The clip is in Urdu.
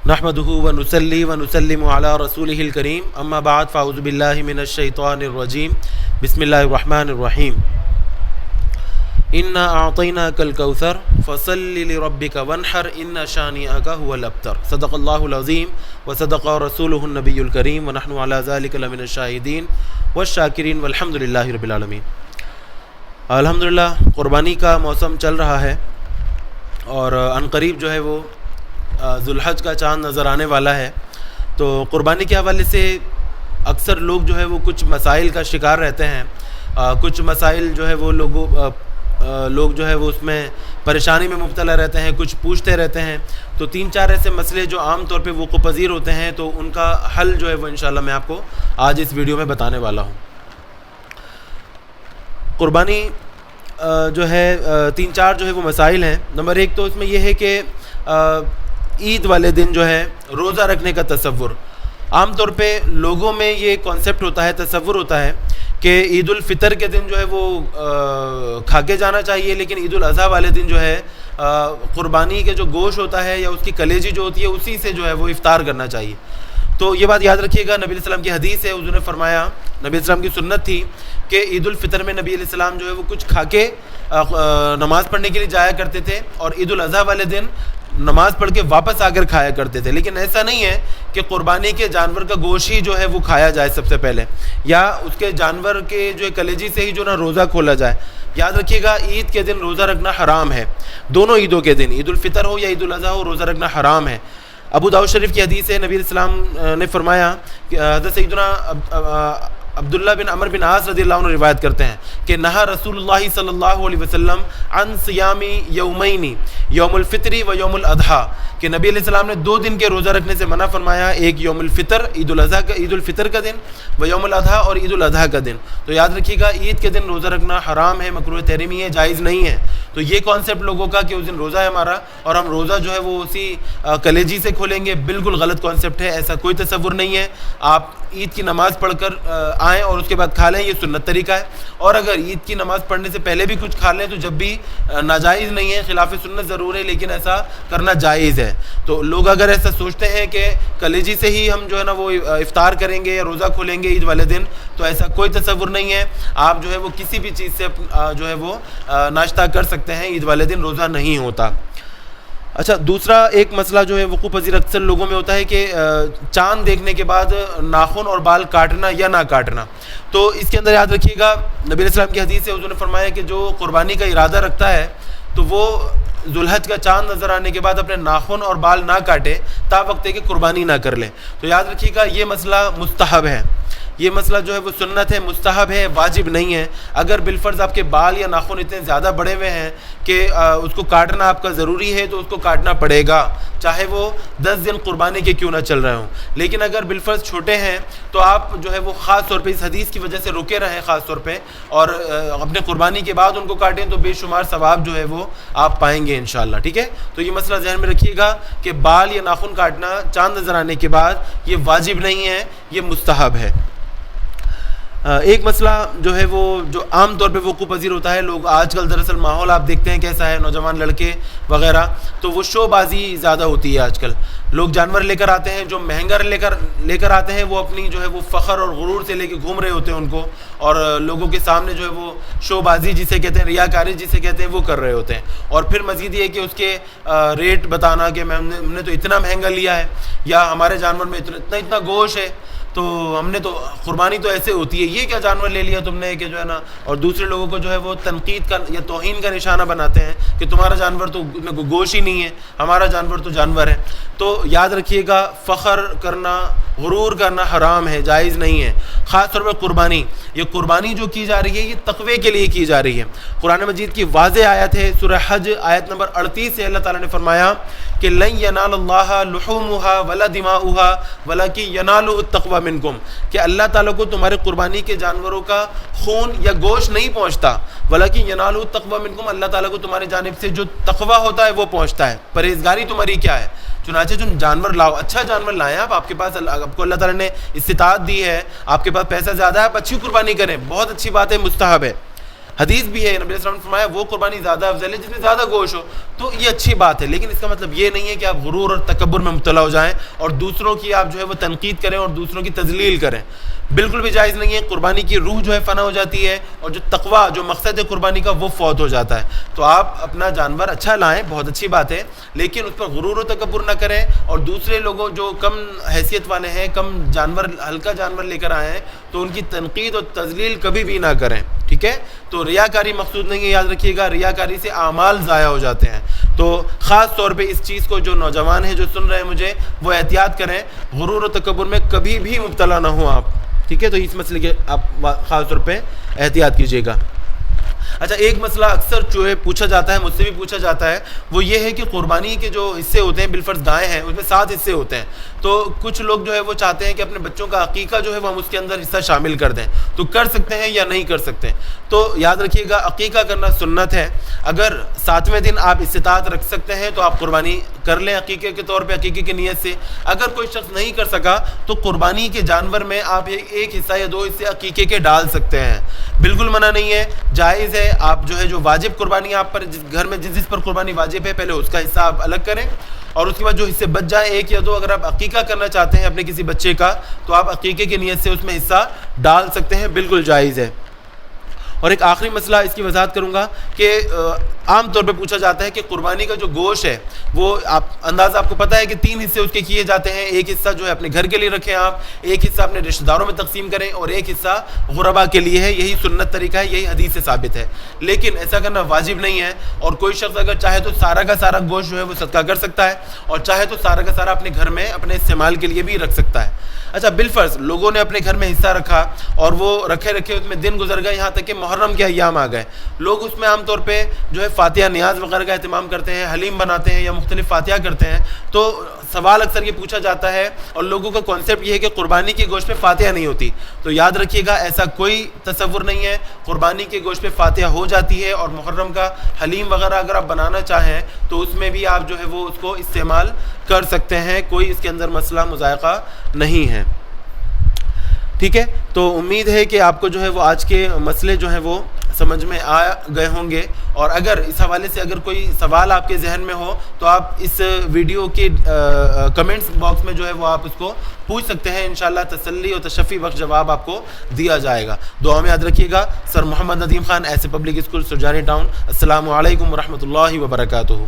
نحمده ونصلي ونسلم على رسوله الكريم اما بعد فاعوذ بالله من الشيطان الرجيم بسم الله الرحمن الرحيم انا اعطيناك الكوثر فصل لربك وانحر ان شانئك هو الابتر صدق الله العظيم وصدق رسوله النبي الكريم ونحن على ذلك لمن الشاهدين والشاکرین والحمد للہ رب العالمین۔ الحمدللہ قربانی کا موسم چل رہا ہے اور عنقریب جو ہے وہ ذوالحج کا چاند نظر آنے والا ہے، تو قربانی کے حوالے سے اکثر لوگ جو ہے وہ کچھ مسائل کا شکار رہتے ہیں، کچھ مسائل جو ہے وہ لوگ جو ہے وہ اس میں پریشانی میں مبتلا رہتے ہیں، کچھ پوچھتے رہتے ہیں، تو 3-4 ایسے مسئلے جو عام طور پہ وقوع پذیر ہوتے ہیں، تو ان کا حل جو ہے وہ انشاءاللہ میں آپ کو آج اس ویڈیو میں بتانے والا ہوں۔ قربانی جو ہے 3-4 جو ہے وہ مسائل ہیں۔ نمبر 1 تو اس میں یہ ہے کہ عید والے دن جو ہے روزہ رکھنے کا تصور، عام طور پہ لوگوں میں یہ کانسیپٹ ہوتا ہے، تصور ہوتا ہے کہ عید الفطر کے دن جو ہے وہ کھا کے جانا چاہیے، لیکن عید الاضحیٰ والے دن جو ہے قربانی کے جو گوشت ہوتا ہے یا اس کی کلیجی جو ہوتی ہے اسی سے جو ہے وہ افطار کرنا چاہیے۔ تو یہ بات یاد رکھیے گا، نبی علیہ السلام کی حدیث ہے، حضور نے فرمایا، نبی علیہ السلام کی سنت تھی کہ عید الفطر میں نبی علیہ السلام جو ہے وہ کچھ کھا کے نماز پڑھنے کے لیے جایا کرتے تھے، اور عید الاضحیٰ والے دن نماز پڑھ کے واپس آ کر کھایا کرتے تھے۔ لیکن ایسا نہیں ہے کہ قربانی کے جانور کا گوشت ہی جو ہے وہ کھایا جائے سب سے پہلے، یا اس کے جانور کے جو کلیجی سے ہی جو نا روزہ کھولا جائے۔ یاد رکھیے گا، عید کے دن روزہ رکھنا حرام ہے، دونوں عیدوں کے دن، عید الفطر ہو یا عید الاضحیٰ ہو، روزہ رکھنا حرام ہے۔ ابو داؤد شریف کی حدیث ہے، نبی علیہ السلام نے فرمایا کہ حضرت سیدنا عبداللہ بن عمر بن عاص رضی اللہ عنہ روایت کرتے ہیں کہ نہا رسول اللہ صلی اللہ علیہ وسلم عن صیام یومین، یوم الفطر و یوم الاضحیٰ، کہ نبی علیہ السلام نے 2 دن کے روزہ رکھنے سے منع فرمایا، ایک یوم الفطر عید الاضحیٰ کا، عید الفطر کا دن، و یوم الاضحیٰ اور عید الاضحیٰ کا دن۔ تو یاد رکھیے گا، عید کے دن روزہ رکھنا حرام ہے، مکروہ تحریمی ہے، جائز نہیں ہے۔ تو یہ کانسیپٹ لوگوں کا کہ اس دن روزہ ہے ہمارا اور ہم روزہ جو ہے وہ اسی کلیجی سے کھولیں گے، بالکل غلط کانسیپٹ ہے، ایسا کوئی تصور نہیں ہے۔ آپ عید کی نماز پڑھ کر آئیں اور اس کے بعد کھا لیں، یہ سنت طریقہ ہے، اور اگر عید کی نماز پڑھنے سے پہلے بھی کچھ کھا لیں تو جب بھی ناجائز نہیں ہے، خلاف سنت ضرور ہے، لیکن ایسا کرنا جائز ہے۔ تو لوگ اگر ایسا سوچتے ہیں کہ کلیجی سے ہی ہم جو ہے نا وہ افطار کریں گے یا روزہ کھولیں گے عید والے دن، تو ایسا کوئی تصور نہیں ہے۔ آپ جو ہے وہ کسی بھی چیز سے جو ہے وہ ناشتہ کر سکتے ہیں، عید والے دن روزہ نہیں ہوتا۔ اچھا، دوسرا ایک مسئلہ جو ہے وقوع پذیر اکثر لوگوں میں ہوتا ہے کہ چاند دیکھنے کے بعد ناخن اور بال کاٹنا یا نہ کاٹنا۔ تو اس کے اندر یاد رکھیے گا، نبی علیہ السلام کی حدیث سے حضور نے فرمایا کہ جو قربانی کا ارادہ رکھتا ہے تو وہ ذوالحج کا چاند نظر آنے کے بعد اپنے ناخن اور بال نہ کاٹے تا وقت ہے کہ قربانی نہ کر لے۔ تو یاد رکھیے گا، یہ مسئلہ مستحب ہے، یہ مسئلہ جو ہے وہ سنت ہے، مستحب ہے، واجب نہیں ہے۔ اگر بالفرض آپ کے بال یا ناخن اتنے زیادہ بڑے ہوئے ہیں کہ اس کو کاٹنا آپ کا ضروری ہے تو اس کو کاٹنا پڑے گا، چاہے وہ 10 دن قربانی کے کیوں نہ چل رہے ہوں۔ لیکن اگر بالفرض چھوٹے ہیں تو آپ جو ہے وہ خاص طور پہ اس حدیث کی وجہ سے رکے رہیں خاص طور پہ، اور اپنے قربانی کے بعد ان کو کاٹیں تو بے شمار ثواب جو ہے وہ آپ پائیں گے انشاءاللہ، ٹھیک ہے۔ تو یہ مسئلہ ذہن میں رکھیے گا کہ بال یا ناخن کاٹنا چاند نظر آنے کے بعد یہ واجب نہیں ہے، یہ مستحب ہے۔ ایک مسئلہ جو ہے وہ جو عام طور پہ وقوع پذیر ہوتا ہے، لوگ آج کل دراصل ماحول آپ دیکھتے ہیں کیسا ہے، نوجوان لڑکے وغیرہ، تو وہ شو بازی زیادہ ہوتی ہے آج کل۔ لوگ جانور لے کر آتے ہیں، جو مہنگا لے کر آتے ہیں، وہ اپنی جو ہے وہ فخر اور غرور سے لے کے گھوم رہے ہوتے ہیں ان کو، اور لوگوں کے سامنے جو ہے وہ شو بازی جسے کہتے ہیں، ریاکاری جسے کہتے ہیں، وہ کر رہے ہوتے ہیں۔ اور پھر مزید یہ کہ اس کے ریٹ بتانا کہ ہم نے تو اتنا مہنگا لیا ہے، یا ہمارے جانور میں اتنا گوشت ہے، تو ہم نے تو قربانی تو ایسے ہوتی ہے، یہ کیا جانور لے لیا تم نے کہ جو ہے نا، اور دوسرے لوگوں کو جو ہے وہ تنقید کا یا توہین کا نشانہ بناتے ہیں کہ تمہارا جانور تو گوشت ہی نہیں ہے، ہمارا جانور تو جانور ہے۔ تو یاد رکھیے گا، فخر کرنا، غرور کرنا حرام ہے، جائز نہیں ہے۔ خاص طور پر قربانی، یہ قربانی جو کی جا رہی ہے یہ تقوی کے لیے کی جا رہی ہے۔ قرآن مجید کی واضح آیت ہے، سورہ حج آیت نمبر 38 سے اللہ تعالیٰ نے فرمایا کہ لن ینال اللہ لحومها ولا دماؤها ولکن ینالہ التقوی منکم، کہ اللہ تعالیٰ کو تمہارے قربانی کے جانوروں کا خون یا گوشت نہیں پہنچتا، ولکن ینالہ التقوی منکم، اللہ تعالیٰ کو تمہاری جانب سے جو تقوی ہوتا ہے وہ پہنچتا ہے، پرہیزگاری تمہاری کیا ہے۔ چنانچہ جو جانور لاؤ، اچھا جانور لائیں آپ کے پاس، آپ کو اللہ تعالیٰ نے استطاعت دی ہے، آپ کے پاس پیسہ زیادہ ہے، آپ اچھی قربانی کریں، بہت اچھی بات ہے، مستحب ہے۔ حدیث بھی ہے، نبی علیہ السلام نے فرمایا وہ قربانی زیادہ افضل ہے جس میں زیادہ گوشت ہو. تو یہ اچھی بات ہے، لیکن اس کا مطلب یہ نہیں ہے کہ آپ غرور اور تکبر میں مبتلا ہو جائیں اور دوسروں کی آپ جو ہے وہ تنقید کریں اور دوسروں کی تذلیل کریں. بالکل بھی جائز نہیں ہے. قربانی کی روح جو ہے فنا ہو جاتی ہے اور جو تقویٰ، جو مقصد ہے قربانی کا، وہ فوت ہو جاتا ہے. تو آپ اپنا جانور اچھا لائیں، بہت اچھی بات ہے، لیکن اس پر غرور و تکبر نہ کریں اور دوسرے لوگوں جو کم حیثیت والے ہیں، کم جانور، ہلکا جانور لے کر آئے ہیں، تو ان کی تنقید اور تذلیل کبھی بھی نہ کریں. ٹھیک ہے؟ تو ریاکاری مقصود نہیں ہے، یاد رکھیے گا. ریاکاری سے اعمال ضائع ہو جاتے ہیں. تو خاص طور پہ اس چیز کو جو نوجوان ہیں جو سن رہے ہیں مجھے، وہ احتیاط کریں، غرور و تکبر میں کبھی بھی مبتلا نہ ہوں آپ. ٹھیک ہے؟ تو اس مسئلے کے آپ خاص طور پہ احتیاط کیجیے گا. اچھا، ایک مسئلہ اکثر جو ہے پوچھا جاتا ہے، مجھ سے بھی پوچھا جاتا ہے، وہ یہ ہے کہ قربانی کے جو حصے ہوتے ہیں، بالفرض گائے ہیں، اس میں 7 حصے ہوتے ہیں. تو کچھ لوگ جو ہے وہ چاہتے ہیں کہ اپنے بچوں کا عقیقہ جو ہے وہ ہم اس کے اندر حصہ شامل کر دیں. تو کر سکتے ہیں یا نہیں کر سکتے؟ تو یاد رکھیے گا، عقیقہ کرنا سنت ہے. اگر 7ویں دن آپ استطاعت رکھ سکتے ہیں تو آپ قربانی کر لیں عقیقے کے طور پہ، عقیقے کی نیت سے. اگر کوئی شخص نہیں کر سکا تو قربانی کے جانور میں آپ ایک حصہ یا 2 حصے عقیقے کے ڈال سکتے ہیں. بالکل منع نہیں ہے، جائز ہے. آپ جو ہے جو واجب قربانی آپ پر، جس گھر میں جس پر قربانی واجب ہے، پہلے اس کا حصہ آپ الگ کریں اور اس کے بعد جو حصے بچ جائیں 1 یا 2، اگر آپ عقیقہ کرنا چاہتے ہیں اپنے کسی بچے کا، تو آپ عقیقے کی نیت سے اس میں حصہ ڈال سکتے ہیں. بالکل جائز ہے. اور ایک آخری مسئلہ اس کی وضاحت کروں گا کہ عام طور پہ پوچھا جاتا ہے کہ قربانی کا جو گوشت ہے وہ اندازہ آپ کو پتہ ہے کہ 3 حصے اس کے کیے جاتے ہیں. ایک حصہ جو ہے اپنے گھر کے لیے رکھیں آپ، ایک حصہ اپنے رشتہ داروں میں تقسیم کریں اور ایک حصہ غربا کے لیے ہے. یہی سنت طریقہ ہے، یہی حدیث سے ثابت ہے. لیکن ایسا کرنا واجب نہیں ہے، اور کوئی شخص اگر چاہے تو سارا کا سارا گوشت جو ہے وہ صدقہ کر سکتا ہے اور چاہے تو سارا کا سارا اپنے گھر میں اپنے استعمال کے لیے بھی رکھ سکتا ہے. اچھا، بالفرض لوگوں نے اپنے گھر میں حصہ رکھا اور وہ رکھے اس میں دن گزر گئے، یہاں تک کہ محرم کے ایام آ گئے. لوگ اس میں عام طور پہ جو ہے فاتحہ نیاز وغیرہ کا اہتمام کرتے ہیں، حلیم بناتے ہیں یا مختلف فاتحہ کرتے ہیں. تو سوال اکثر یہ پوچھا جاتا ہے اور لوگوں کا کانسیپٹ یہ ہے کہ قربانی کے گوشت پہ فاتحہ نہیں ہوتی. تو یاد رکھیے گا، ایسا کوئی تصور نہیں ہے. قربانی کے گوشت پہ فاتحہ ہو جاتی ہے، اور محرم کا حلیم وغیرہ اگر آپ بنانا چاہیں تو اس میں بھی آپ جو ہے وہ اس کو استعمال کر سکتے ہیں. کوئی اس کے اندر مسئلہ مضائقہ نہیں ہے. ٹھیک ہے؟ تو امید ہے کہ آپ کو جو ہے وہ آج کے مسئلے جو ہیں وہ سمجھ میں آ گئے ہوں گے. اور اگر اس حوالے سے اگر کوئی سوال آپ کے ذہن میں ہو تو آپ اس ویڈیو کے کمنٹس باکس میں جو ہے وہ آپ اس کو پوچھ سکتے ہیں. انشاءاللہ تسلی اور تشفی بخش جواب آپ کو دیا جائے گا. دعا میں یاد رکھیے گا. سر محمد ندیم خان، ایسے پبلک اسکول، سرجانی ٹاؤن. السلام علیکم ورحمۃ اللہ وبرکاتہ.